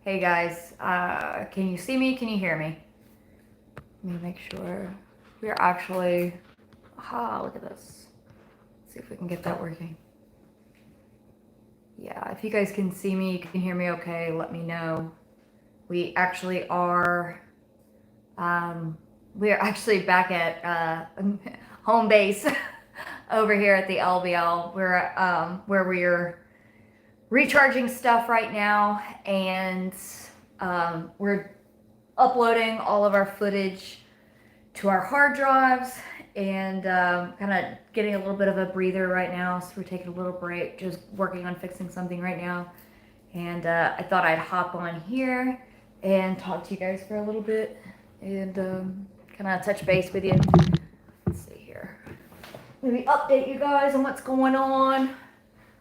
Hey guys, can you see me? Can you hear me? Let me make sure we're actually. Aha, look at this. Let's see if we can get that working. Yeah, if you guys can see me, you can hear me okay, let me know. We actually are. We're actually back at home base over here at the LBL. We're where we're recharging stuff right now, and we're uploading all of our footage to our hard drives, and kind of getting a little bit of a breather right now. So we're taking a little break, just working on fixing something right now. And I thought I'd hop on here and talk to you guys for a little bit and kind of touch base with you. Let's see here. Maybe update you guys on what's going on.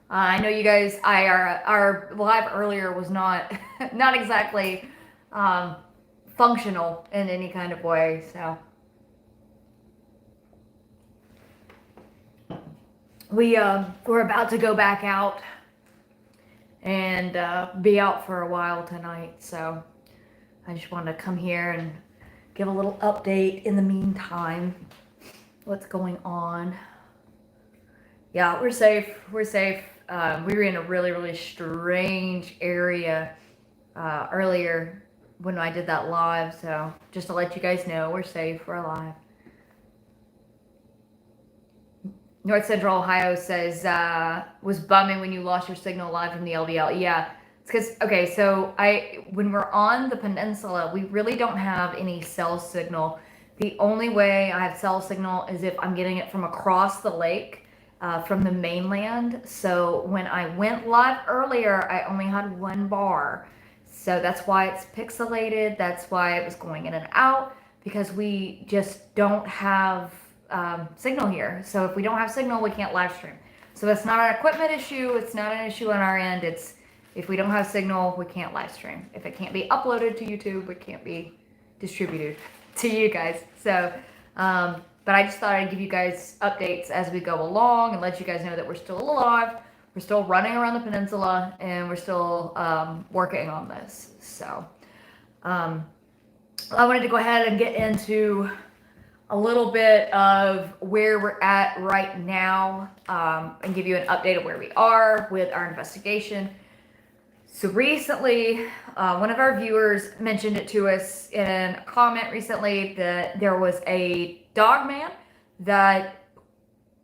I know you guys. Our live earlier was not not exactly functional in any kind of way. So we're about to go back out and be out for a while tonight. So I just wanted to come here and give a little update in the meantime. What's going on? Yeah, we're safe. We're safe. We were in a really strange area earlier when I did that live. So just to let you guys know, we're safe. We're alive. North Central Ohio says, was bumming when you lost your signal live from the LBL. Yeah, it's because, okay, so when we're on the peninsula, we really don't have any cell signal. The only way I have cell signal is if I'm getting it from across the lake, from the mainland. So when I went live earlier, I only had one bar. So that's why it's pixelated. That's why it was going in and out, because we just don't have signal here. So if we don't have signal, we can't live stream. So it's not an equipment issue. It's not an issue on our end. It's if we don't have signal, we can't live stream. If it can't be uploaded to YouTube, it can't be distributed to you guys. So, but I just thought I'd give you guys updates as we go along and let you guys know that we're still alive. We're still running around the peninsula, and we're still working on this. So I wanted to go ahead and get into a little bit of where we're at right now, and give you an update of where we are with our investigation. So recently, one of our viewers mentioned it to us in a comment recently that there was a dog man that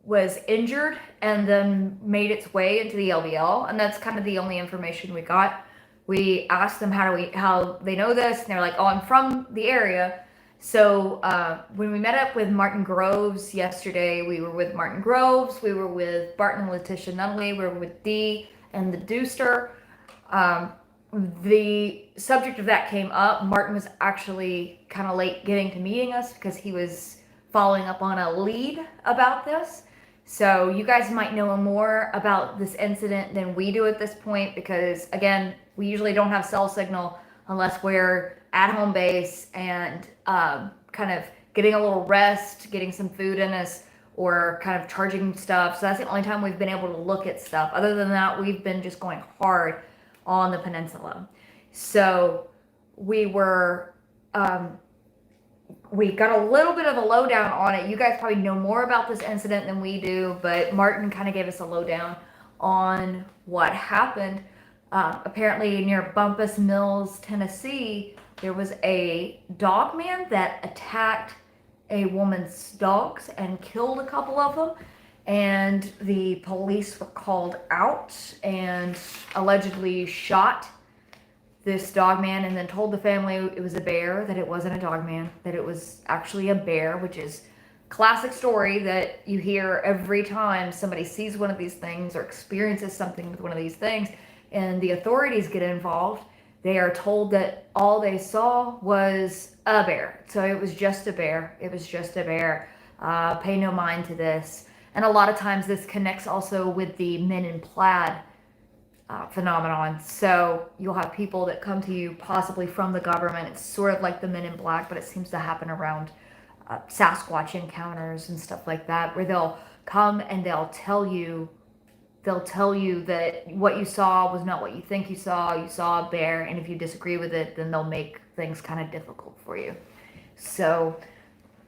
was injured and then made its way into the LBL, and that's kind of the only information we got. We asked them how they know this, and they're like, "Oh, I'm from the area." So when we met up with Martin Groves yesterday, we were with Martin Groves, we were with Barton and Letitia Nunley, we were with Dee and the Deuster. The subject of that came up. Martin was actually kind of late getting to meeting us because he was following up on a lead about this. So you guys might know more about this incident than we do at this point, because again, we usually don't have cell signal unless we're at home base and kind of getting a little rest, getting some food in us, or kind of charging stuff. So that's the only time we've been able to look at stuff. Other than that, we've been just going hard on the peninsula. So we were, we got a little bit of a lowdown on it. You guys probably know more about this incident than we do, but Martin kind of gave us a lowdown on what happened. Apparently near Bumpus Mills, Tennessee, there was a dog man that attacked a woman's dogs and killed a couple of them. And the police were called out and allegedly shot this dog man, and then told the family it was a bear, that it wasn't a dog man, that it was actually a bear, which is classic story that you hear every time somebody sees one of these things or experiences something with one of these things and the authorities get involved. They are told that all they saw was a bear. So it was just a bear. It was just a bear. Pay no mind to this. And a lot of times this connects also with the men in plaid phenomenon. So you'll have people that come to you possibly from the government. It's sort of like the men in black, but it seems to happen around Sasquatch encounters and stuff like that, where they'll come and they'll tell you they'll tell you that what you saw was not what you think you saw. You saw a bear, and if you disagree with it, then they'll make things kind of difficult for you. So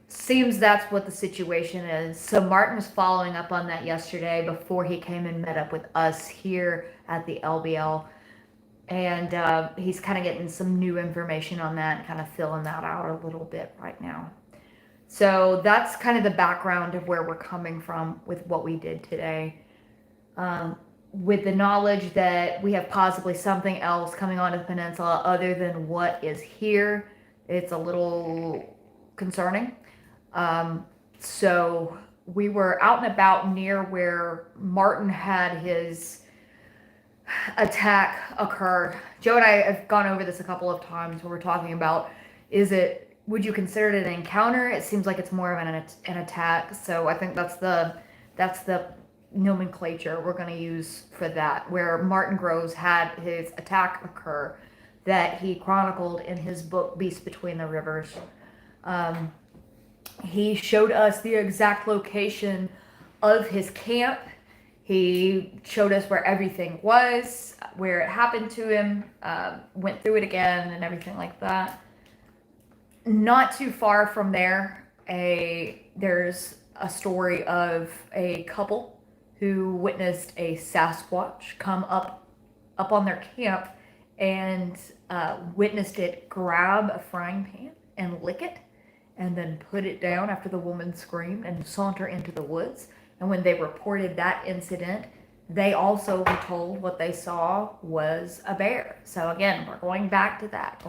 seems that's what the situation is. So Martin was following up on that yesterday before he came and met up with us here at the LBL. And he's kind of getting some new information on that and kind of filling that out a little bit right now. So that's kind of the background of where we're coming from with what we did today. With the knowledge that we have possibly something else coming onto the peninsula other than what is here, it's a little concerning. So we were out and about near where Martin had his attack occur. Joe and I have gone over this a couple of times when we're talking about, would you consider it an encounter? It seems like it's more of an attack. So I think that's the nomenclature we're going to use for that, where Martin Groves had his attack occur that he chronicled in his book Beasts Between the Rivers. He showed us the exact location of his camp. He showed us where everything was, where it happened to him, went through it again and everything like that. Not too far from there, there's a story of a couple who witnessed a Sasquatch come up on their camp and witnessed it grab a frying pan and lick it and then put it down after the woman screamed and saunter into the woods. And when they reported that incident, they also were told what they saw was a bear. So again, we're going back to that.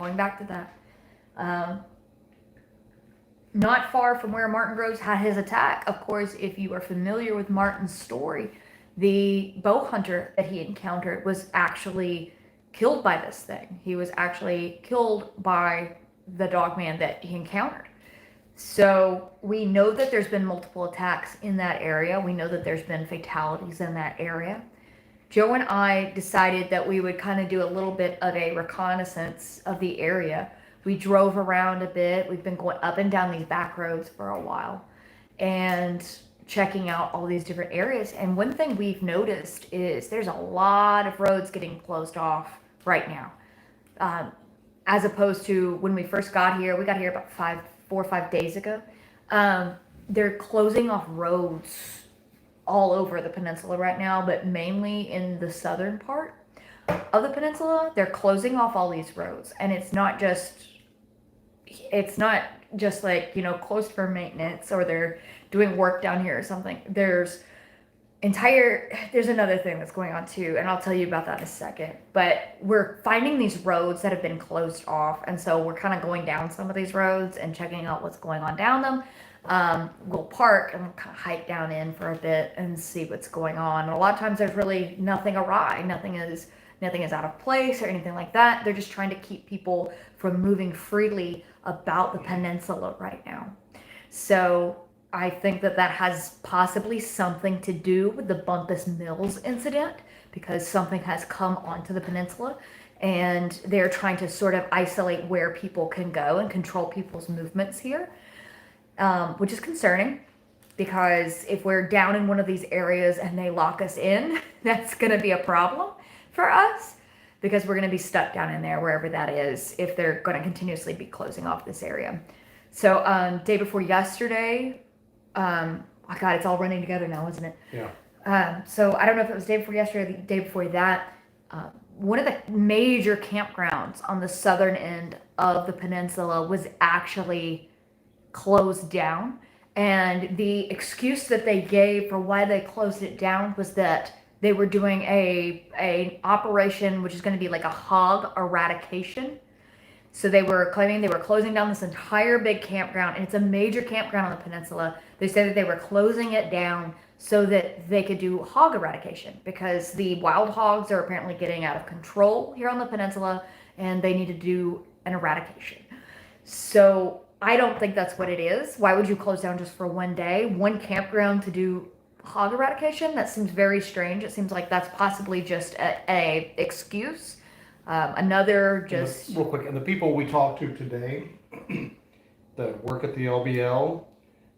Not far from where Martin Groves had his attack. Of course, if you are familiar with Martin's story, the bow hunter that he encountered was actually killed by this thing. He was actually killed by the dogman that he encountered. So we know that there's been multiple attacks in that area. We know that there's been fatalities in that area. Joe and I decided that we would kind of do a little bit of a reconnaissance of the area. We drove around a bit. We've been going up and down these back roads for a while and checking out all these different areas. And one thing we've noticed is there's a lot of roads getting closed off right now. As opposed to when we first got here, we got here about 4 or 5 days ago. They're closing off roads all over the peninsula right now, but mainly in the southern part of the peninsula. They're closing off all these roads, and it's not just like, closed for maintenance or they're doing work down here or something. There's another thing that's going on too, and I'll tell you about that in a second. But we're finding these roads that have been closed off, and so we're kind of going down some of these roads and checking out what's going on down them. We'll park and we'll kind of hike down in for a bit and see what's going on. And a lot of times there's really nothing awry, nothing is out of place or anything like that. They're just trying to keep people from moving freely about the peninsula right now. So I think that has possibly something to do with the Bumpus Mills incident, because something has come onto the peninsula and they're trying to sort of isolate where people can go and control people's movements here, which is concerning, because if we're down in one of these areas and they lock us in, that's going to be a problem for us, because we're going to be stuck down in there wherever that is if they're going to continuously be closing off this area. So day before yesterday, oh God, it's all running together now, isn't it? Yeah. So I don't know if it was day before yesterday or the day before that. One of the major campgrounds on the southern end of the peninsula was actually closed down. And the excuse that they gave for why they closed it down was that they were doing a operation which is going to be like a hog eradication. So they were claiming they were closing down this entire big campground, and it's a major campground on the peninsula. They said that they were closing it down so that they could do hog eradication, because the wild hogs are apparently getting out of control here on the peninsula and they need to do an eradication. So I don't think that's what it is. Why would you close down just for one day, one campground to do hog eradication? That seems very strange. It seems like that's possibly just a excuse. Another just... Real quick, and the people we talked to today that work at the LBL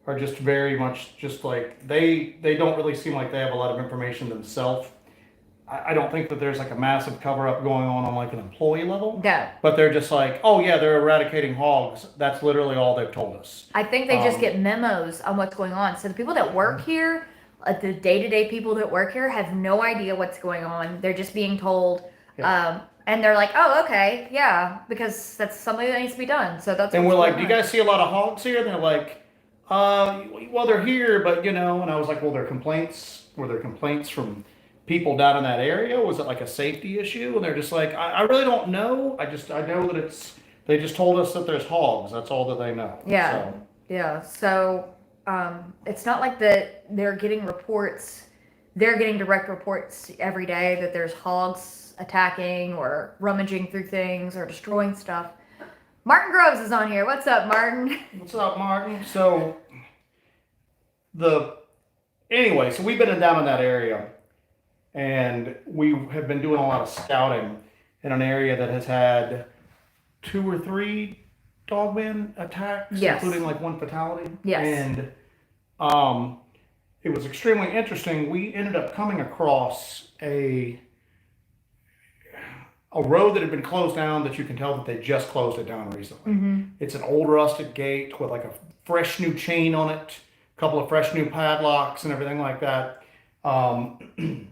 are just very much just like, they don't really seem like they have a lot of information themselves. I don't think that there's like a massive cover up going on like an employee level. No. But they're just like, oh yeah, they're eradicating hogs. That's literally all they've told us. I think they just get memos on what's going on. So the people that work here, the day-to-day people that work here, have no idea what's going on. They're just being told, Yeah. and they're like, "Oh, okay, yeah," because that's something that needs to be done. So that's. And what's we're like, going do you on. guys see a lot of hogs here? And they're like, well, they're here, but you know. And I was like, well, were there complaints from people down in that area? Was it like a safety issue? And they're just like, I really don't know. I know that they just told us that there's hogs. That's all that they know. Yeah. So, Yeah. So it's not like that they're getting reports. They're getting direct reports every day that there's hogs attacking or rummaging through things or destroying stuff. Martin Groves is on here. What's up, Martin? what's up, Martin? So anyway, so we've been down in that area, and we have been doing a lot of scouting in an area that has had 2 or 3 dogman attacks, Yes. including like 1 fatality. Yes. And it was extremely interesting. We ended up coming across a road that had been closed down that you can tell that they just closed it down recently. Mm-hmm. It's an old rusted gate with like a fresh new chain on it, a couple of fresh new padlocks and everything like that. And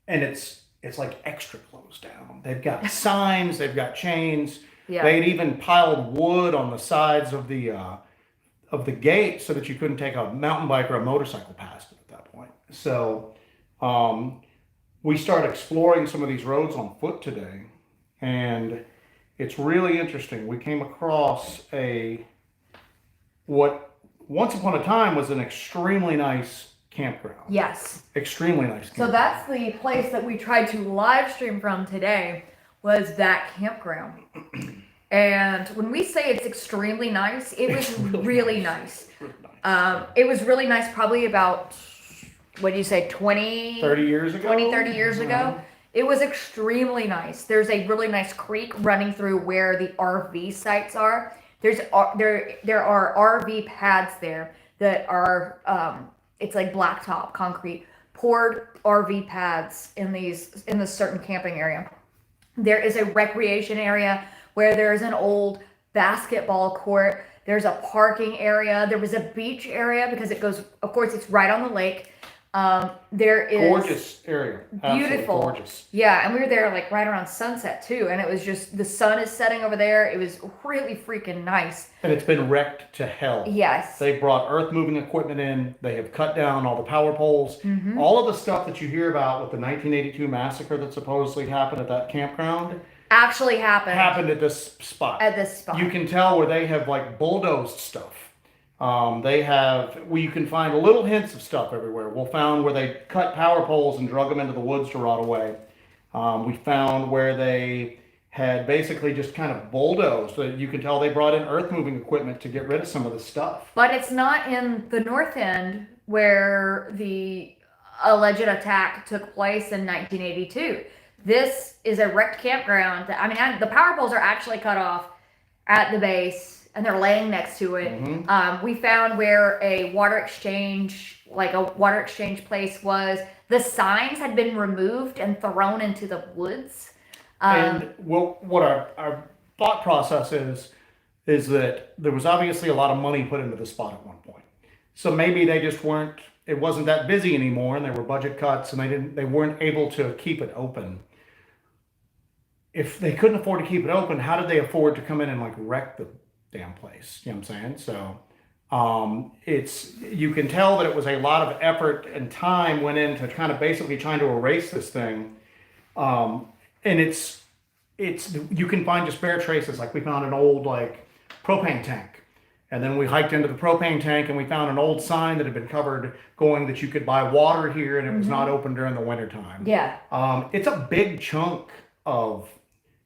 it's like extra closed down. They've got signs, they've got chains. Yeah. They'd even piled wood on the sides of the gate so that you couldn't take a mountain bike or a motorcycle past it at that point. So we started exploring some of these roads on foot today, and it's really interesting. We came across what once upon a time was an extremely nice campground. Yes. Extremely nice campground. So that's the place that we tried to live stream from today, was that campground. And when we say it's extremely nice, it was It's really nice. Really nice. It was really nice probably about, what do you say, 20, 30 years ago? 20, 30 years ago. It was extremely nice. There's a really nice creek running through where the RV sites are. There are RV pads there that are, it's like blacktop concrete, poured RV pads in this certain camping area. There is a recreation area where there's an old basketball court. There's a parking area. There was a beach area because it goes, of course, it's right on the lake. There is gorgeous area. Absolutely beautiful. gorgeous. Yeah, and we were there like right around sunset too, and it was just, the sun is setting over there. It was really freaking nice. And it's been wrecked to hell. Yes. They brought earth moving equipment in. They have cut down all the power poles. Mm-hmm. All of the stuff that you hear about with the 1982 massacre that supposedly happened at that campground Actually happened at this spot. at this spot. You can tell where they have like bulldozed stuff. You can find little hints of stuff everywhere. We found where they cut power poles and drug them into the woods to rot away. We found where they had basically just kind of bulldozed. You can tell they brought in earth moving equipment to get rid of some of the stuff. But it's not in the north end where the alleged attack took place in 1982. This is a wrecked campground. The power poles are actually cut off at the base, and they're laying next to it. Mm-hmm. We found where a water exchange place was. The signs had been removed and thrown into the woods. What our thought process is that there was obviously a lot of money put into the spot at one point. So maybe they just it wasn't that busy anymore, and there were budget cuts, and they weren't able to keep it open. If they couldn't afford to keep it open, how did they afford to come in and like wreck the damn place? You know what I'm saying? So you can tell that it was a lot of effort and time went into kind of basically trying to erase this thing. And you can find just bare traces. Like we found an old like propane tank, and then we hiked into the propane tank and we found an old sign that had been covered going that you could buy water here, and it was not open during the wintertime. Yeah. It's a big chunk of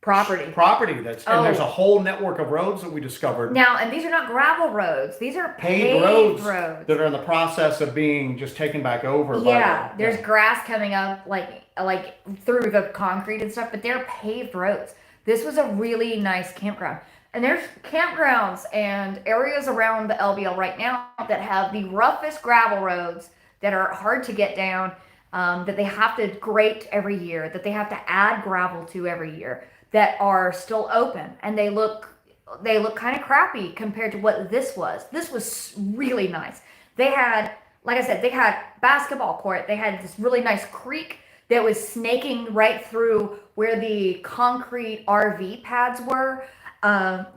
Property. And there's a whole network of roads that we discovered. Now, and these are not gravel roads. These are Paved roads that are in the process of being just taken back over. Yeah, there's grass coming up like through the concrete and stuff, but they're paved roads. This was a really nice campground. And there's campgrounds and areas around the LBL right now that have the roughest gravel roads that are hard to get down. that they have to grate every year, that they have to add gravel to every year, that are still open, and they look kind of crappy compared to what this was. This was really nice. They had, like I said, they had basketball court. They had this really nice creek that was snaking right through where the concrete RV pads were.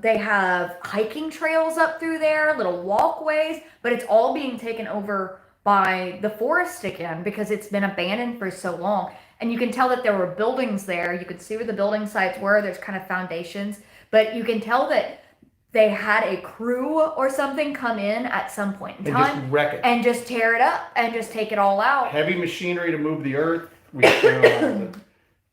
They have hiking trails up through there, little walkways, but it's all being taken over by the forest again because it's been abandoned for so long. And you can tell that there were buildings there. You could see where the building sites were. There's kind of foundations, but you can tell that they had a crew or something come in at some point in time just wreck it and just tear it up and just take it all out. Heavy machinery to move the earth. We found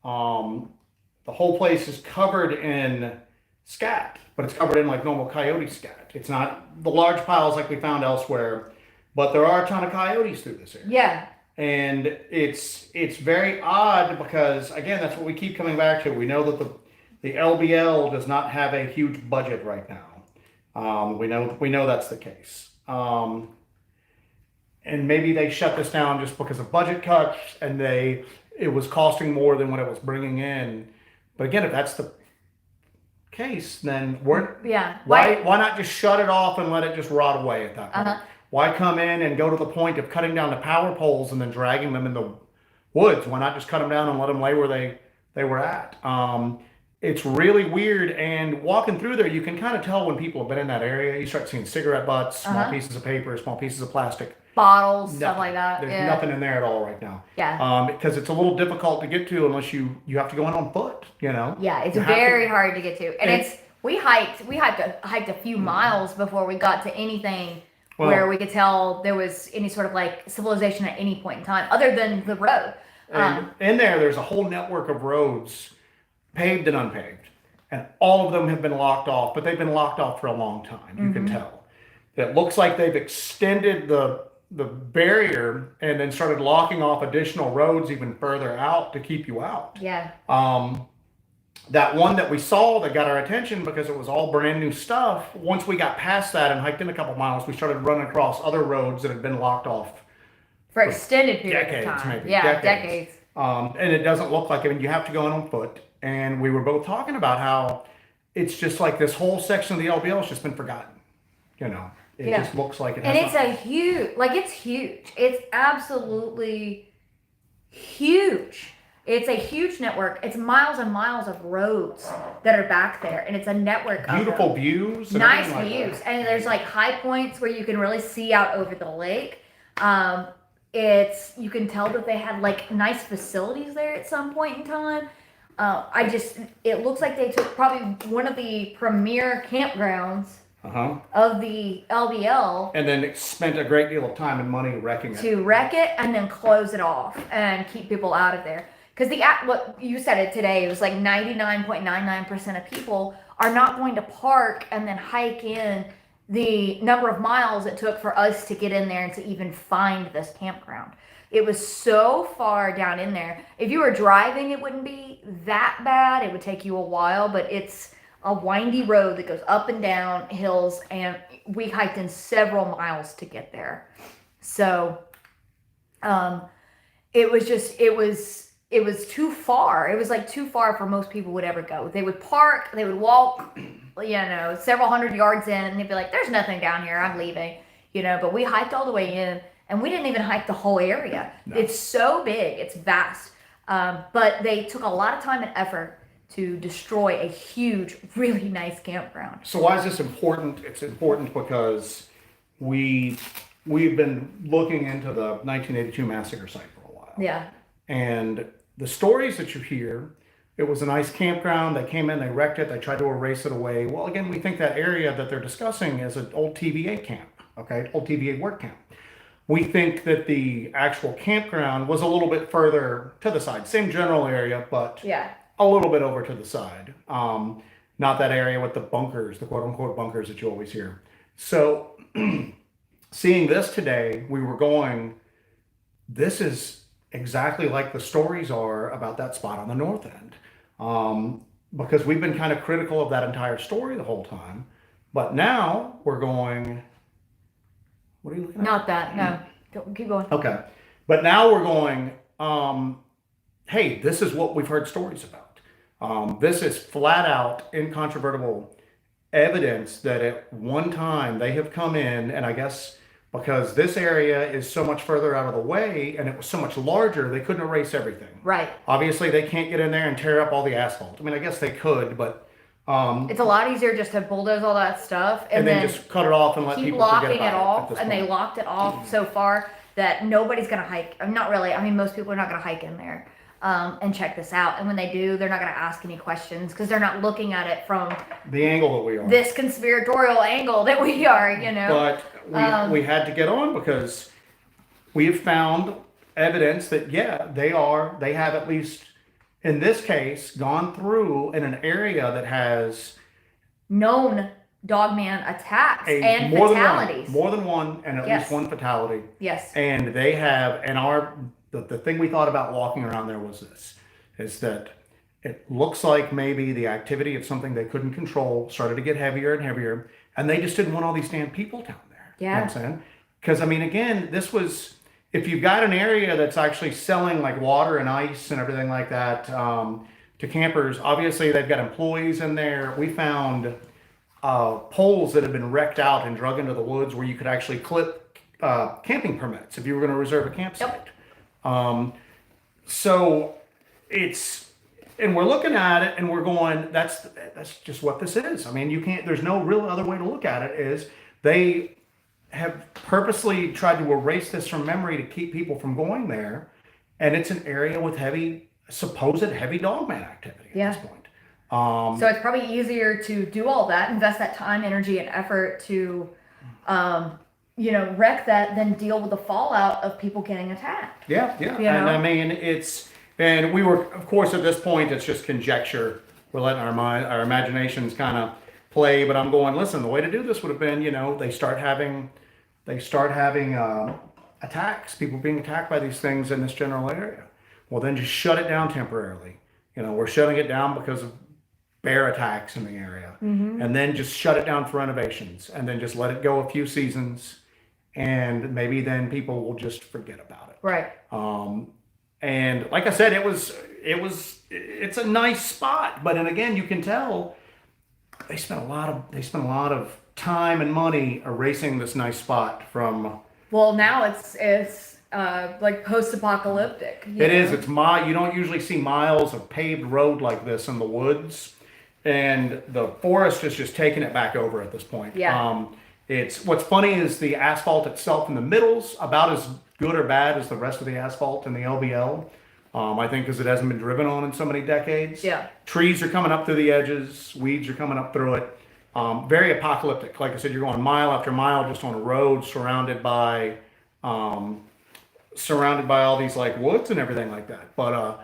the whole place is covered in scat, but it's covered in like normal coyote scat. It's not the large piles like we found elsewhere, but there are a ton of coyotes through this area. Yeah. And it's very odd because, again, that's what we keep coming back to. We know that the LBL does not have a huge budget right now. We know that's the case. And maybe they shut this down just because of budget cuts, and it was costing more than what it was bringing in. But again, if that's the case, then why not just shut it off and let it just rot away at that point? Uh-huh. Why come in and go to the point of cutting down the power poles and then dragging them in the woods? Why not just cut them down and let them lay where they were at? It's really weird, and walking through there, you can kind of tell when people have been in that area. You start seeing cigarette butts, small pieces of paper, small pieces of plastic. Bottles, stuff like that. There's nothing in there at all right now. Yeah. Because it's a little difficult to get to unless you have to go in on foot, you know? Yeah, it's very hard to get to. And we hiked a few miles before we got to anything where we could tell there was any sort of like civilization at any point in time, other than the road. And in there's a whole network of roads, paved and unpaved, and all of them have been locked off, but they've been locked off for a long time. You can tell. It looks like they've extended the barrier and then started locking off additional roads even further out to keep you out. Yeah. That one that we saw that got our attention because it was all brand new stuff. Once we got past that and hiked in a couple miles, we started running across other roads that had been locked off for extended periods decades, of time. maybe. Yeah, decades. And it doesn't look like it. And you have to go in on foot. And we were both talking about how it's just like this whole section of the LBL has just been forgotten. You know, it just looks like it has. And it's huge. It's absolutely huge. It's a huge network. It's miles and miles of roads that are back there, and it's a network of beautiful views. Nice views. And there's like high points where you can really see out over the lake. You can tell that they had like nice facilities there at some point in time. It looks like they took probably one of the premier campgrounds of the LBL. And then spent a great deal of time and money wrecking it. To wreck it and then close it off and keep people out of there. Because what you said it today, it was like 99.99% of people are not going to park and then hike in the number of miles it took for us to get in there and to even find this campground. It was so far down in there. If you were driving, it wouldn't be that bad. It would take you a while, but it's a windy road that goes up and down hills, and we hiked in several miles to get there. So, it was too far. It was like too far for most people would ever go. They would park, they would walk, several hundred yards in, and they'd be like, there's nothing down here, I'm leaving, but we hiked all the way in. And we didn't even hike the whole area. No. It's so big, it's vast. But they took a lot of time and effort to destroy a huge, really nice campground. So why is this important? It's important because we've been looking into the 1982 massacre site for a while. Yeah. And the stories that you hear, it was a nice campground. They came in, they wrecked it, they tried to erase it away. Well, again, we think that area that they're discussing is an old TVA camp, old TVA work camp. We think that the actual campground was a little bit further to the side. Same general area, but a little bit over to the side. Not that area with the bunkers, the quote-unquote bunkers that you always hear. So seeing this today, we were going, this is exactly like the stories are about that spot on the north end. Because we've been kind of critical of that entire story the whole time. But now we're going... What are you looking at? Not that, no. Don't keep going. Okay. But now we're going, hey, this is what we've heard stories about. This is flat out incontrovertible evidence that at one time they have come in, and I guess because this area is so much further out of the way and it was so much larger, they couldn't erase everything. Right. Obviously, they can't get in there and tear up all the asphalt. I mean, I guess they could, but It's a lot easier just to bulldoze all that stuff and then just cut it off and let keep people forget locking about it it at off. this And they point. locked it off so far that nobody's gonna hike. Not really. I mean, most people are not gonna hike in there and check this out. And when they do, they're not gonna ask any questions because they're not looking at it from The angle that we are. this conspiratorial angle that we are. You know. But we had to get on because we have found evidence that, yeah, they have at least, in this case, gone through in an area that has Known dogman attacks and more fatalities. than one, and at Yes. least one fatality. Yes. And they have, and the thing we thought about walking around there was this, is that it looks like maybe the activity of something they couldn't control started to get heavier and heavier, and they just didn't want all these damn people down there. You know what I'm saying? Because, I mean, again, this was, if you've got an area that's actually selling like water and ice and everything like that to campers, obviously they've got employees in there. We found poles that have been wrecked out and drug into the woods where you could actually clip camping permits if you were going to reserve a campsite. So it's, and we're looking at it and we're going, that's just what this is. I mean, you can't, there's no real other way to look at it, is they have purposely tried to erase this from memory to keep people from going there. And it's an area with supposed heavy dogman activity at this point. So it's probably easier to do all that, invest that time, energy, and effort to, wreck that than deal with the fallout of people getting attacked. Yeah. And I mean, and we were, of course, at this point, it's just conjecture. We're letting our imaginations kind of play, but I'm going, listen, the way to do this would have been, they start having attacks, people being attacked by these things in this general area. Well, then just shut it down temporarily. We're shutting it down because of bear attacks in the area. And then just shut it down for renovations and then just let it go a few seasons. And maybe then people will just forget about it. Right. And like I said, it's a nice spot, but then again, you can tell they spent a lot of time and money erasing this nice spot from. Well, now it's like post-apocalyptic. It is. It's you don't usually see miles of paved road like this in the woods, and the forest is just taking it back over at this point. Yeah. It's what's funny is the asphalt itself in the middle's about as good or bad as the rest of the asphalt in the LBL. I think because it hasn't been driven on in so many decades. Yeah. Trees are coming up through the edges. Weeds are coming up through it. Very apocalyptic. Like I said, you're going mile after mile just on a road surrounded by all these like woods and everything like that. But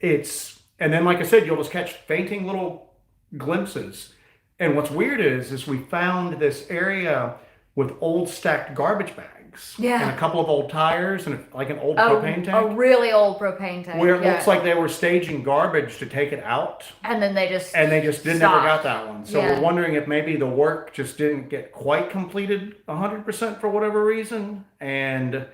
and then like I said, you'll just catch fainting little glimpses. And what's weird is we found this area with old stacked garbage bags. Yeah. And a couple of old tires and like an old propane tank. A really old propane tank. Where it looks like they were staging garbage to take it out. And then they just never got that one. So Yeah. we're wondering if maybe the work just didn't get quite completed 100% for whatever reason. And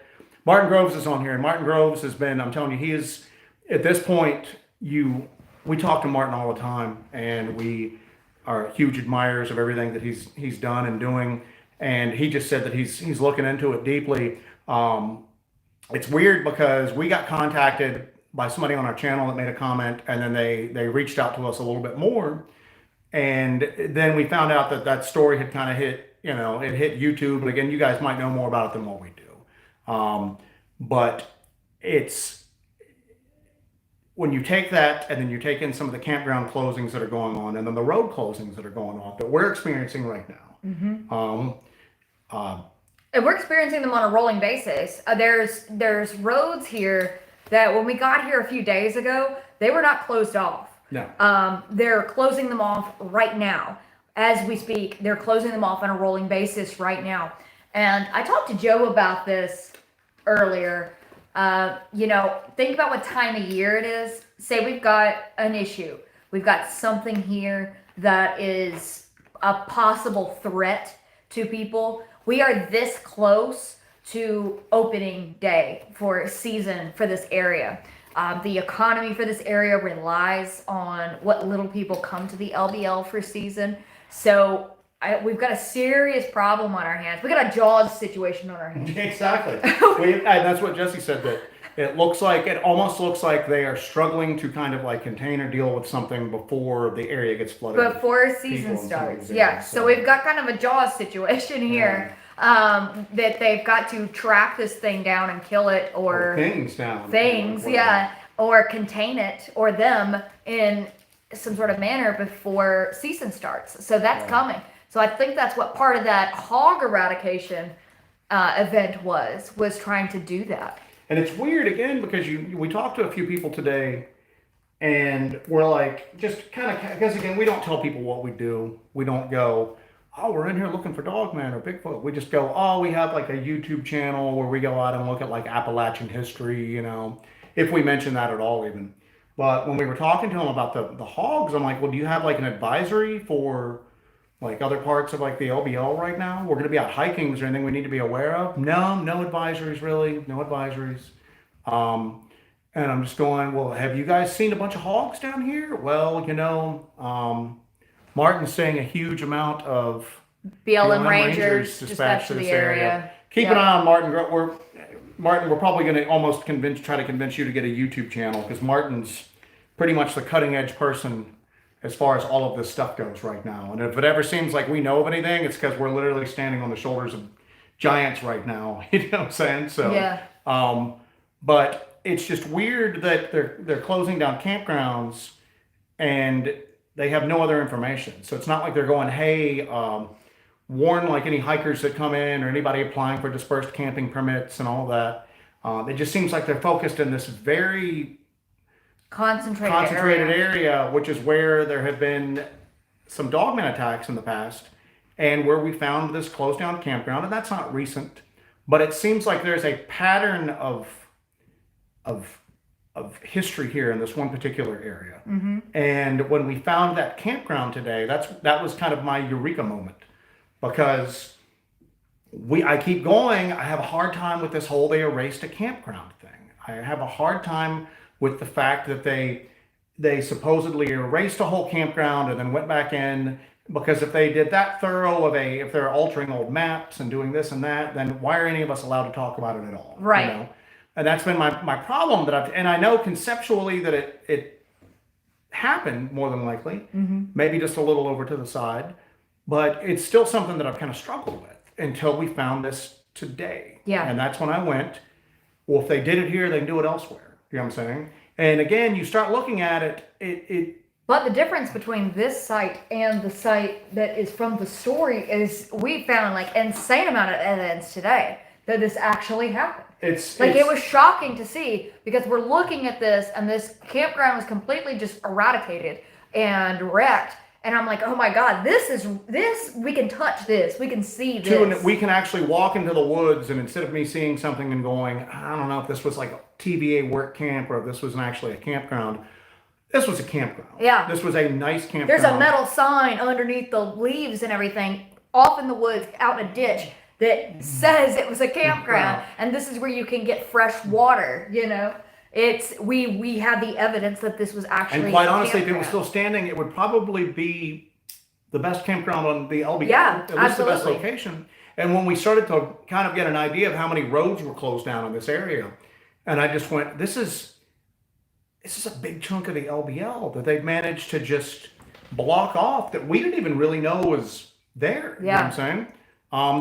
Martin Groves is on here. And Martin Groves has been, I'm telling you, he is, at this point, we talk to Martin all the time. And we are huge admirers of everything that he's done and doing. And he just said that he's looking into it deeply. It's weird because we got contacted by somebody on our channel that made a comment, and then they reached out to us a little bit more, and then we found out that story had kind of hit, it hit YouTube. And again, you guys might know more about it than what we do. But it's when you take that and then you take in some of the campground closings that are going on, and then the road closings that are going on that we're experiencing right now. And we're experiencing them on a rolling basis. There's roads here that when we got here a few days ago, they were not closed off. No. They're closing them off right now. As we speak, they're closing them off on a rolling basis right now. And I talked to Joe about this earlier. Think about what time of year it is. Say we've got an issue. We've got something here that is a possible threat to people. We are this close to opening day for season for this area. The economy for this area relies on what little people come to the LBL for season. So we've got a serious problem on our hands. We got a Jaws situation on our hands. Exactly. And that's what Jesse said, that it almost looks like they are struggling to kind of like contain or deal with something before the area gets flooded. Before season starts. Yeah. So we've got kind of a Jaws situation here. That they've got to track this thing down and kill it, or things down. Or contain it, or them in some sort of manner before season starts. So that's coming. So I think that's what part of that hog eradication event was trying to do that. And it's weird again because we talked to a few people today, and we're like, just kind of, because again, we don't tell people what we do. We don't go, oh, we're in here looking for Dogman or Bigfoot. We just go, oh, we have like a YouTube channel where we go out and look at like Appalachian history, if we mention that at all even. But when we were talking to them about the hogs, I'm like, well, do you have like an advisory for like other parts of like the LBL right now? We're going to be out hiking. Is there anything we need to be aware of? No advisories really. No advisories. And I'm just going, well, have you guys seen a bunch of hogs down here? Well, Martin's saying a huge amount of BLM Rangers dispatched to the area. Keep an eye on Martin. We're probably going to almost try to convince you to get a YouTube channel, because Martin's pretty much the cutting edge person as far as all of this stuff goes right now. And if it ever seems like we know of anything, it's because we're literally standing on the shoulders of giants right now. You know what I'm saying? So, yeah. But it's just weird that they're closing down campgrounds and they have no other information. So it's not like they're going, hey, warn like any hikers that come in or anybody applying for dispersed camping permits and all that. It just seems like they're focused in this very concentrated area, which is where there have been some dogman attacks in the past, and where we found this closed down campground. And that's not recent, but it seems like there's a pattern of history here in this one particular area. Mm-hmm. And when we found that campground today, that was kind of my eureka moment, because I keep going. I have a hard time with this whole they erased a campground thing. I have a hard time with the fact that they supposedly erased a whole campground and then went back in, because if they did that thorough if they're altering old maps and doing this and that, then why are any of us allowed to talk about it at all? Right. And that's been my problem and I know conceptually that it happened more than likely, maybe just a little over to the side, but it's still something that I've kind of struggled with until we found this today. Yeah. And that's when I went, well, if they did it here, they can do it elsewhere. You know what I'm saying? And again, you start looking at it. But the difference between this site and the site that is from the story is we found like insane amount of evidence today that this actually happened. It was shocking to see, because we're looking at this and this campground was completely just eradicated and wrecked. And I'm like, oh my God, this, we can touch this. We can see this. And we can actually walk into the woods, and instead of me seeing something and going, I don't know if this was like a TVA work camp or if this was actually a campground. This was a campground. Yeah. This was a nice campground. There's a metal sign underneath the leaves and everything off in the woods out in a ditch that says it was a campground. And this is where you can get fresh water, we had the evidence that this was actually. And quite honestly, if it was still standing, it would probably be the best campground on the LBL. Yeah, at least the best location. And when we started to kind of get an idea of how many roads were closed down in this area, and I just went, this is a big chunk of the LBL that they've managed to just block off that we didn't even really know was there. Yeah. You know what I'm saying?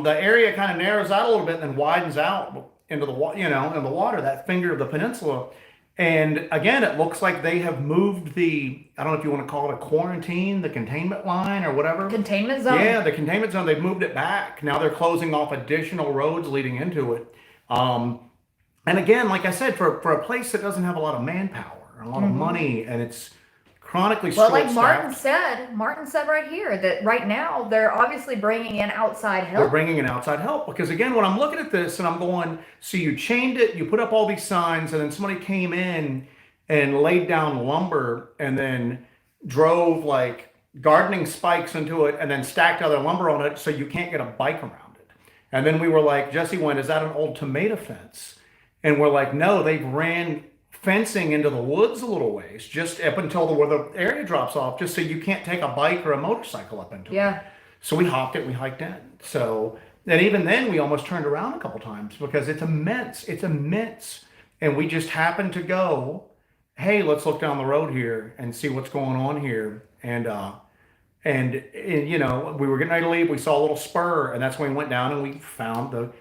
The area kind of narrows out a little bit and then widens out into the in the water, that finger of the peninsula. And again, it looks like they have moved I don't know if you want to call it a quarantine, the containment line or whatever. Containment zone. Yeah, the containment zone, they've moved it back. Now they're closing off additional roads leading into it. And again, like I said, for a place that doesn't have a lot of manpower, a lot of money, and it's chronically short-staffed. Well, like Martin said right here that right now they're obviously bringing in outside help. They're bringing in outside help because, again, when I'm looking at this and I'm going, so you chained it, you put up all these signs, and then somebody came in and laid down lumber and then drove like gardening spikes into it and then stacked other lumber on it so you can't get a bike around it. And then we were like, Jesse went, is that an old tomato fence? And we're like, no, they've ran fencing into the woods a little ways, just up until where the area drops off, just so you can't take a bike or a motorcycle up into it. Yeah. So we hopped it, we hiked in. So, and even then we almost turned around a couple times because it's immense. It's immense. And we just happened to go, hey, let's look down the road here and see what's going on here. And you know, we were getting ready to leave. We saw a little spur, and that's when we went down and we found the.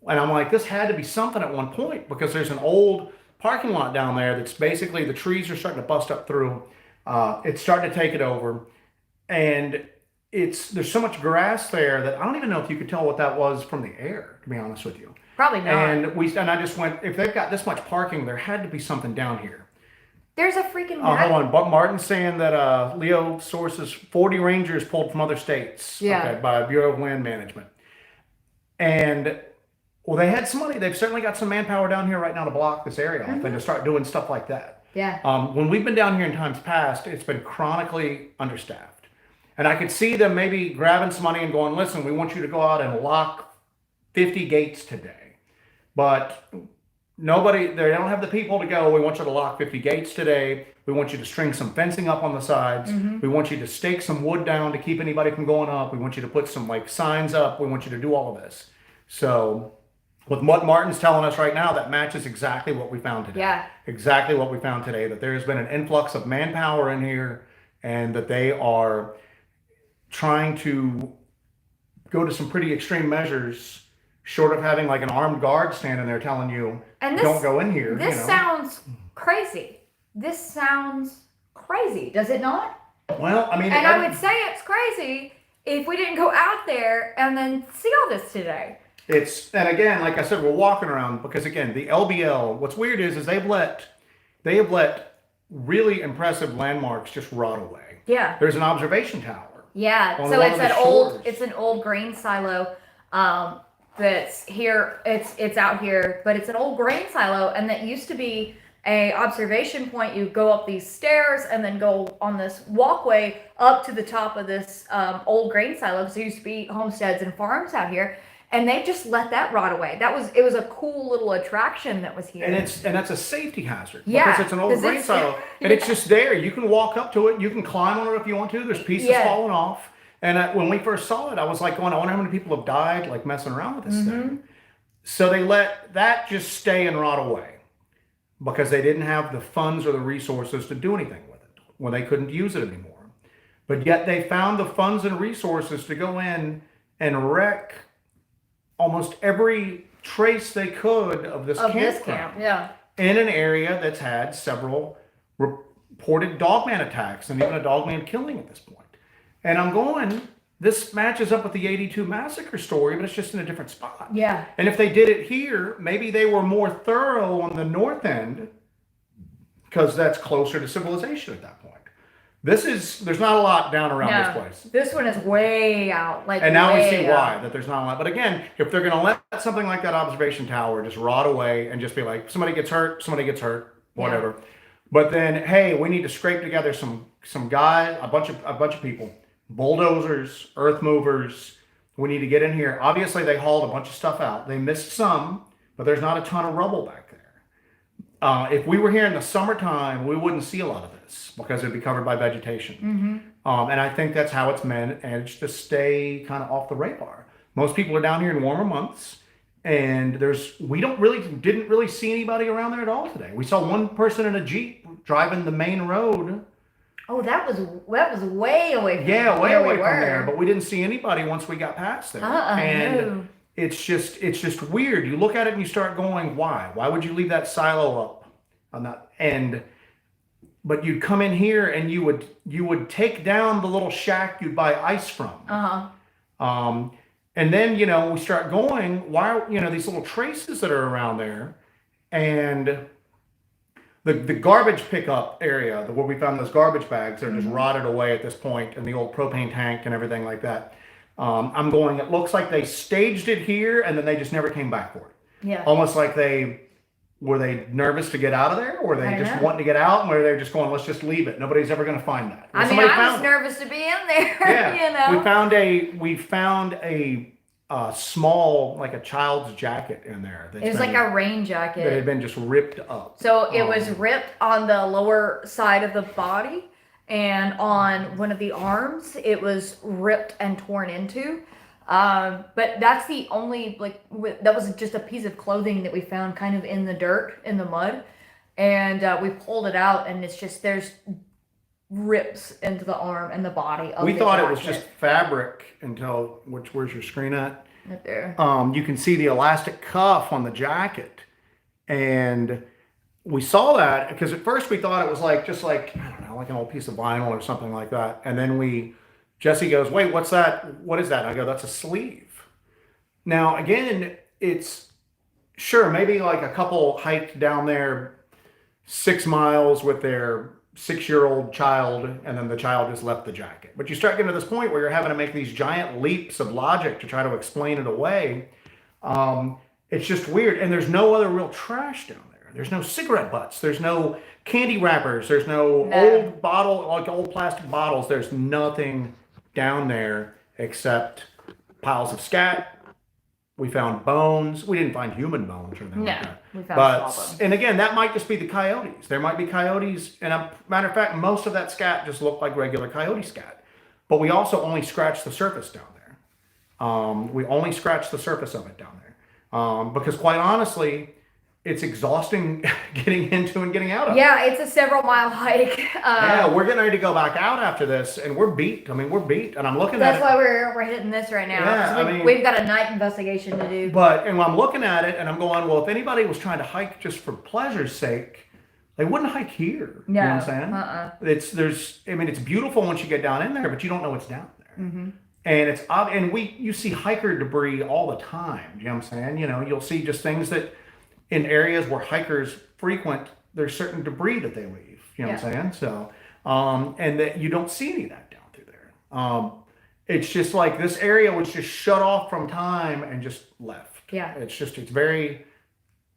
And I'm like, this had to be something at one point because there's an old parking lot down there that's basically the trees are starting to bust up through. It's starting to take it over, and there's so much grass there that I don't even know if you could tell what that was from the air. To be honest with you, Probably not. And I just went, if they've got this much parking, there had to be something down here. There's a freaking Hold on. Buck Martin's saying that Leo sources 40 Rangers pulled from other states by Bureau of Land Management. And, well, they had some money. They've certainly got some manpower down here right now to block this area off and to start doing stuff like that. Yeah. When we've been down here in times past, it's been chronically understaffed. And I could see them maybe grabbing some money and going, listen, we want you to go out and lock 50 gates today. But nobody, they don't have the people to go. We want you to lock 50 gates today. We want you to string some fencing up on the sides. We want you to stake some wood down to keep anybody from going up. We want you to put some like signs up. We want you to do all of this. So with what Martin's telling us right now, that matches exactly what we found today. Yeah. Exactly what we found today, that there's been an influx of manpower in here and that they are trying to go to some pretty extreme measures short of having like an armed guard standing there telling you, don't go in here. This sounds crazy. This sounds crazy, does it not? Well, I mean... And I would say it's crazy if we didn't go out there and then see all this today. And again, like I said, we're walking around because again, the LBL, what's weird is they have let really impressive landmarks just rot away. Yeah. There's an observation tower. Yeah. So it's an old grain silo. That's here, it's out here, but it's an old grain silo, and that used to be a observation point. You go up these stairs and then go on this walkway up to the top of this old grain silo, because there used to be homesteads and farms out here, and they just let that rot away. It was a cool little attraction that was here. And that's a safety hazard because it's an old grain silo, and it's just there. You can walk up to it, you can climb on it if you want to. There's pieces falling off. And when we first saw it, I was like, I wonder how many people have died like messing around with this thing. So they let that just stay and rot away because they didn't have the funds or the resources to do anything with it when they couldn't use it anymore. But yet they found the funds and resources to go in and wreck almost every trace they could of this campground. In an area that's had several reported dogman attacks and even a dogman killing at this point. And I'm going, this matches up with the 82 massacre story, but it's just in a different spot. Yeah. And if they did it here, maybe they were more thorough on the north end because that's closer to civilization at that point. There's not a lot down around this place. This one is way out. And now we see why, that there's not a lot. But again, if they're going to let something like that observation tower just rot away and just be like, somebody gets hurt, whatever. Yeah. But then, hey, we need to scrape together some guys, a bunch of people. Bulldozers, earth movers. We need to get in here. Obviously, they hauled a bunch of stuff out. They missed some, but there's not a ton of rubble back there. If we were here in the summertime, we wouldn't see a lot of this because it'd be covered by vegetation. And I think that's how it's managed to stay kind of off the radar. Most people are down here in warmer months, and didn't really see anybody around there at all today. We saw one person in a Jeep driving the main road. Oh, that was way away from way away from there, but we didn't see anybody once we got past there. It's just weird. You look at it and you start going, why? Why would you leave that silo up on that end? But you'd come in here and you would take down the little shack you'd buy ice from. And then, we start going, why are, these little traces that are around there, and the garbage pickup area, where we found those garbage bags, they're just rotted away at this point, and the old propane tank and everything like that. I'm going, it looks like they staged it here, and then they just never came back for it. Yeah. Almost like were they nervous to get out of there? Or were they just wanting to get out, and were they just going, let's just leave it. Nobody's ever going to find that. I was nervous to be in there. Yeah. We found a small, like a child's jacket in there. It was like a rain jacket. That had been just ripped up. So it was ripped on the lower side of the body, and on one of the arms, it was ripped and torn into. But that's the only, like, that was just a piece of clothing that we found kind of in the dirt, in the mud. And we pulled it out, and it's just, there's rips into the arm and the body of We the thought it jacket. was just fabric until, where's your screen at? Right there. You can see the elastic cuff on the jacket. And we saw that because at first we thought it was like, just like, I don't know, like an old piece of vinyl or something like that. And then Jesse goes, wait, what's that? What is that? I go, that's a sleeve. Now, again, it's sure, maybe like a couple hiked down there 6 miles with their 6-year-old child, and then the child just left the jacket. But you start getting to this point where you're having to make these giant leaps of logic to try to explain it away. It's just weird. And there's no other real trash down there. There's no cigarette butts. There's no candy wrappers. There's no old bottle, like old plastic bottles. There's nothing down there except piles of scat. We found bones. We didn't find human bones or anything like that. We found small bones. And again, that might just be the coyotes. There might be coyotes. And a matter of fact, most of that scat just looked like regular coyote scat. But we also only scratched the surface down there. We only scratched the surface of it down there. Because quite honestly, it's exhausting getting into and getting out of. Yeah, it's a several mile hike. Yeah, we're getting ready to go back out after this, and we're beat. I mean, we're beat, and I'm looking at it. That's why we're hitting this right now. Yeah, we've got a night investigation to do. And I'm looking at it, and I'm going, well, if anybody was trying to hike just for pleasure's sake, they wouldn't hike here. No, you know what I'm saying? It's beautiful once you get down in there, but you don't know what's down there. Mm-hmm. And you see hiker debris all the time. You know what I'm saying? You know, you'll see just things that in areas where hikers frequent, there's certain debris that they leave. You know what I'm saying? So, and that you don't see any of that down through there. It's just like this area was just shut off from time and just left. Yeah. It's very,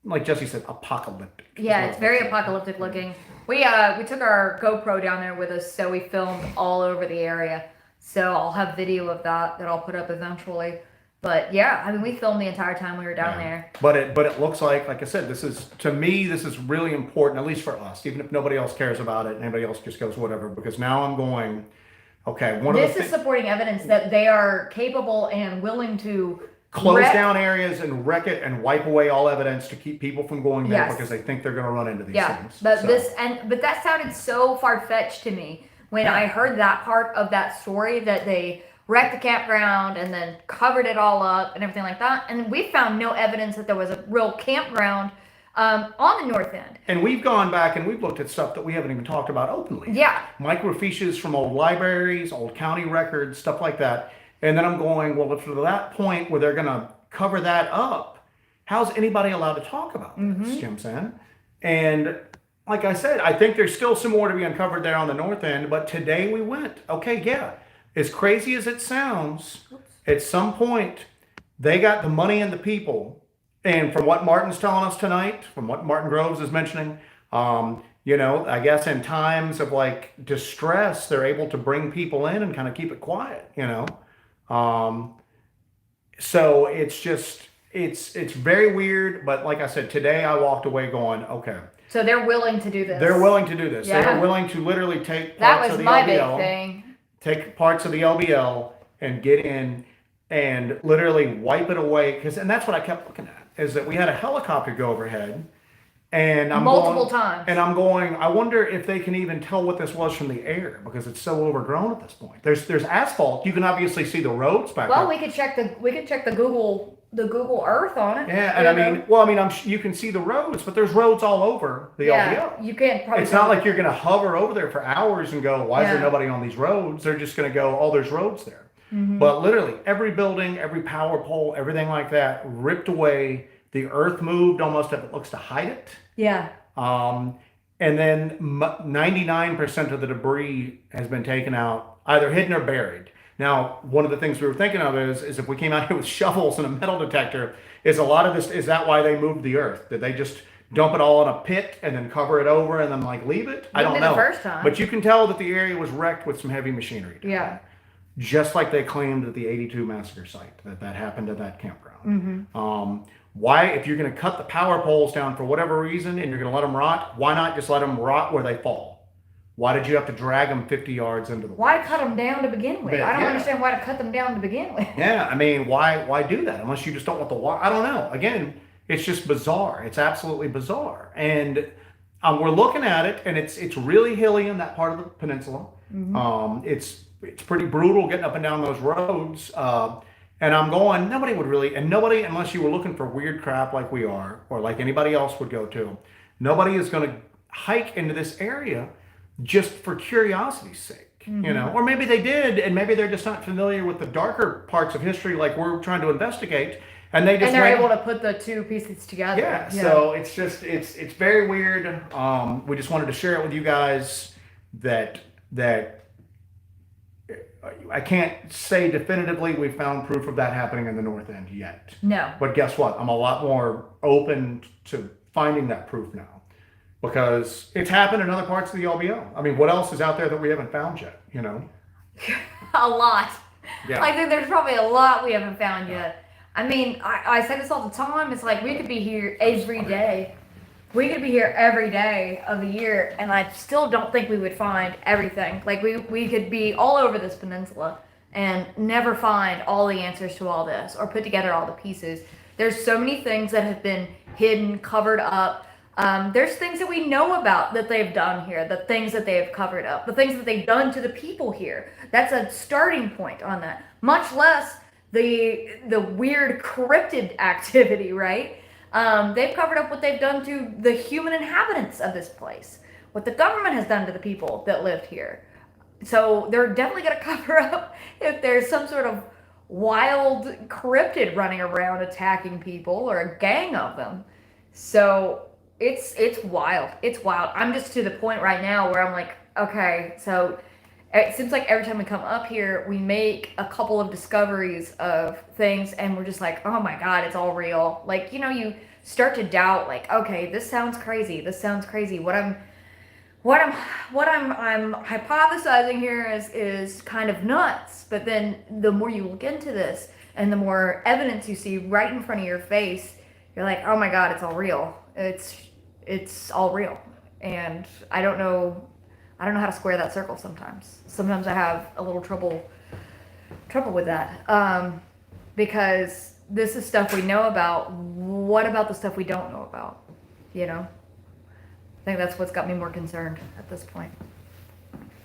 like Jesse said, apocalyptic. Yeah, it's very apocalyptic looking. We took our GoPro down there with us, so we filmed all over the area. So I'll have video of that I'll put up eventually. But yeah, I mean, we filmed the entire time we were down there. But it looks like I said, this is really important, at least for us, even if nobody else cares about it and anybody else just goes whatever, because now I'm going, okay, this is supporting evidence that they are capable and willing to close down areas and wreck it and wipe away all evidence to keep people from going there because they think they're going to run into these things. But but that sounded so far-fetched to me when I heard that part of that story, that they wrecked the campground and then covered it all up and everything like that. And we found no evidence that there was a real campground on the north end. And we've gone back and we've looked at stuff that we haven't even talked about openly. Yeah. Microfiches from old libraries, old county records, stuff like that. And then I'm going, well, if to that point where they're going to cover that up, how's anybody allowed to talk about this? You know what I'm saying? And like I said, I think there's still some more to be uncovered there on the north end. But today we went, okay, yeah. As crazy as it sounds, at some point, they got the money and the people. And from what Martin's telling us tonight, from what Martin Groves is mentioning, I guess in times of like distress, they're able to bring people in and kind of keep it quiet, So it's just, it's very weird. But like I said, today I walked away going, okay. So they're willing to do this. They're willing to do this. Yeah. They're willing to literally take parts of the LBL. That was my big thing. Take parts of the LBL and get in and literally wipe it away. And that's what I kept looking at, is that we had a helicopter go overhead. And multiple times. And I'm going, I wonder if they can even tell what this was from the air, because it's so overgrown at this point. There's asphalt. You can obviously see the roads back there. Well, we could check the Google Earth on it. Yeah, and you can see the roads, but there's roads all over the LBL. You can't probably. It's not like you're going to hover over there for hours and go, why is there nobody on these roads? They're just going to go, oh, there's roads there. But literally every building, every power pole, everything like that ripped away. The earth moved almost if it looks to hide it. Yeah. And then 99% of the debris has been taken out, either hidden or buried. Now, one of the things we were thinking of is if we came out here with shovels and a metal detector, is a lot of this, is that why they moved the earth? Did they just dump it all in a pit and then cover it over and then like leave it? I don't know. The first time. But you can tell that the area was wrecked with some heavy machinery. Yeah. just like they claimed at the 82 massacre site that happened at that campground. Mm-hmm. Why, if you're going to cut the power poles down for whatever reason and you're going to let them rot, why not just let them rot where they fall? Why did you have to drag them 50 yards into the Why cut them down to begin with? But, I don't yeah. understand why to cut them down to begin with. Yeah, I mean, why do that unless you just don't want the water? I don't know. Again, it's just bizarre. It's absolutely bizarre. And we're looking at it, and it's really hilly in that part of the peninsula. It's pretty brutal getting up and down those roads. And I'm going, nobody would really, and nobody, unless you were looking for weird crap like we are, or like anybody else would go to, nobody is going to hike into this area just for curiosity's sake, you know? Or maybe they did, and maybe they're just not familiar with the darker parts of history like we're trying to investigate, and they just And they're able to put the two pieces together. yeah, so it's just, it's very weird. We just wanted to share it with you guys that I can't say definitively we found proof of that happening in the North End yet. No. But guess what? I'm a lot more open to finding that proof now because it's happened in other parts of the LBL. I mean, what else is out there that we haven't found yet, you know? A lot. Yeah. I think there's probably a lot we haven't found yet. I mean, I say this all the time. It's like we could be here every day. We could be here every day of the year, and I still don't think we would find everything. Like, we could be all over this peninsula and never find all the answers to all this or put together all the pieces. There's so many things that have been hidden, covered up. There's things that we know about that they've done here, the things that they have covered up, the things that they've done to the people here. That's a starting point on that. Much less the weird cryptid activity, right? They've covered up what they've done to the human inhabitants of this place, what the government has done to the people that lived here. So they're definitely going to cover up if there's some sort of wild cryptid running around attacking people or a gang of them. So it's wild. It's wild. I'm just to the point right now where I'm like, okay, so it seems like every time we come up here, we make a couple of discoveries of things and we're just like, oh my God, it's all real. Like, you know, you start to doubt, like, okay, this sounds crazy. This sounds crazy. What I'm hypothesizing here is kind of nuts. But then the more you look into this and the more evidence you see right in front of your face, you're like, oh my God, it's all real. It's all real. And I don't know how to square that circle sometimes. Sometimes I have a little trouble with that. Because this is stuff we know about. What about the stuff we don't know about? You know? I think that's what's got me more concerned at this point.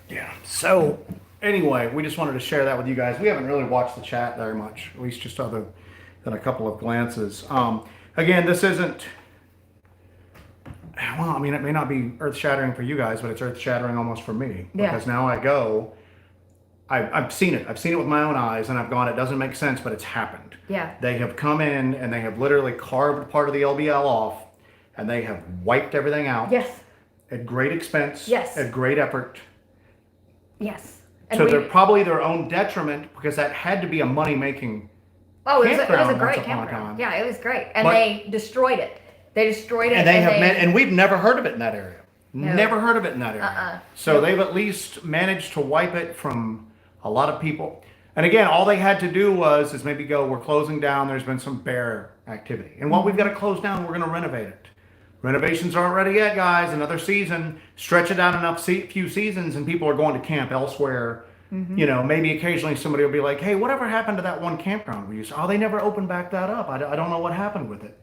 Yeah. So anyway, we just wanted to share that with you guys. We haven't really watched the chat very much, at least just other than a couple of glances. Again, this isn't, well, I mean, it may not be earth-shattering for you guys, but it's earth-shattering almost for me. Yeah. Because now I go, I've seen it. I've seen it with my own eyes, and I've gone, it doesn't make sense, but it's happened. Yeah. They have come in, and they have literally carved part of the LBL off, and they have wiped everything out. Yes. At great expense. Yes. At great effort. Yes. So they're probably their own detriment, because that had to be a money-making Oh, it was a campground great once upon a campground. time. Yeah, it was great. And But- they destroyed it. They destroyed it. And and we've never heard of it in that area. No. Never heard of it in that area. So they've at least managed to wipe it from a lot of people. And again, all they had to do is maybe go, we're closing down, there's been some bear activity. And what we've got to close down, we're going to renovate it. Renovations aren't ready yet, guys. Another season, stretch it out enough few seasons and people are going to camp elsewhere. You know, maybe occasionally somebody will be like, hey, whatever happened to that one campground we used? Oh, they never opened back that up. I don't know what happened with it.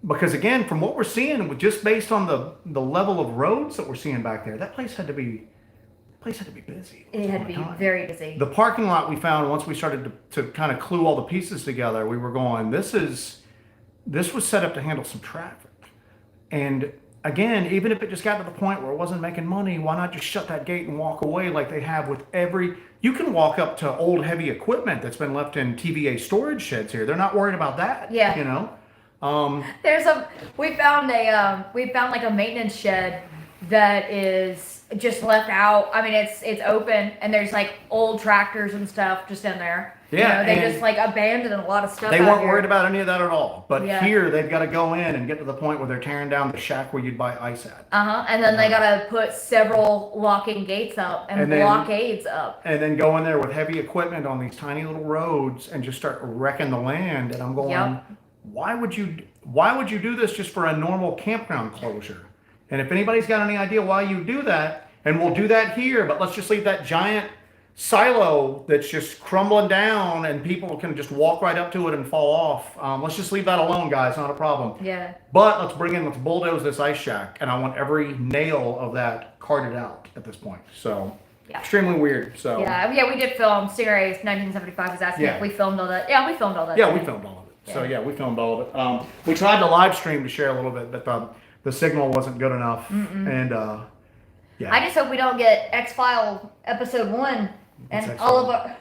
Because again, from what we're seeing, just based on the level of roads that we're seeing back there, that place had to be busy. It had to be very busy. The parking lot we found, once we started to kind of clue all the pieces together, we were going, this was set up to handle some traffic. And again, even if it just got to the point where it wasn't making money, why not just shut that gate and walk away like they have with you can walk up to old heavy equipment that's been left in TVA storage sheds here. They're not worried about that. Yeah. You know? We found like a maintenance shed that is just left out. I mean, it's open, and there's like old tractors and stuff just in there. Yeah, they and just like abandoned a lot of stuff. They out weren't here. worried about any of that at all. But Yeah. here, they've got to go in and get to the point where they're tearing down the shack where you'd buy ice at. And then they gotta put several locking gates up and And then- blockades up. And then go in there with heavy equipment on these tiny little roads and just start wrecking the land. And I'm going, Yep. why would you do this just for a normal campground closure? And if anybody's got any idea why you do that, and we'll do that here, but let's just leave that giant silo that's just crumbling down and people can just walk right up to it and fall off. Let's just leave that alone, guys. Not a problem. Yeah. But let's bulldoze this ice shack, and I want every nail of that carted out at this point. So Yeah. extremely weird. So Yeah, we did film Stingray's 1975 was asking Yeah. if we filmed all that. Yeah, we filmed all that. yeah, we filmed all of it. So yeah, we filmed all of it. We tried to live stream to share a little bit, but the signal wasn't good enough. And yeah, I just hope we don't get X-File episode 1 and What's all X-File? of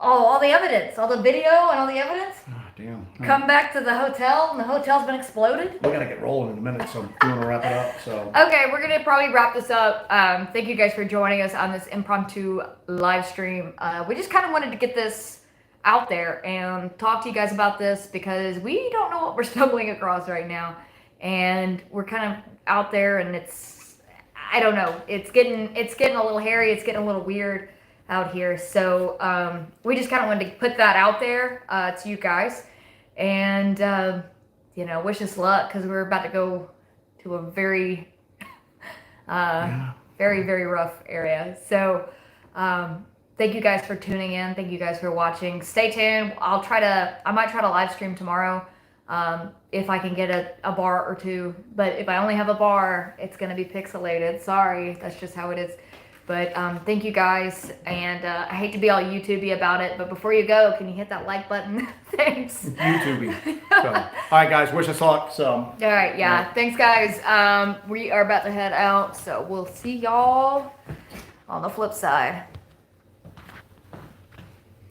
all the evidence, all the video and all the evidence Ah, damn. come back to the hotel and the hotel's been exploded. We gotta get rolling in a minute, so we want to wrap it up. So Okay, we're gonna probably wrap this up. Thank you guys for joining us on this impromptu live stream. We just kind of wanted to get this out there and talk to you guys about this because we don't know what we're stumbling across right now, and we're kind of out there, and I don't know. It's getting a little hairy. It's getting a little weird out here. So we just kind of wanted to put that out there to you guys, and wish us luck because we're about to go to a very, very, very rough area. So thank you guys for tuning in. Thank you guys for watching. Stay tuned. I might try to live stream tomorrow. If I can get a bar or two, but if I only have a bar, it's going to be pixelated. Sorry, that's just how it is. But thank you guys, and I hate to be all YouTubey about it, but before you go, can you hit that like button? Thanks. YouTubey. So, all right, guys, wish us luck. So, All right, yeah. Thanks, guys. We are about to head out, so we'll see y'all on the flip side.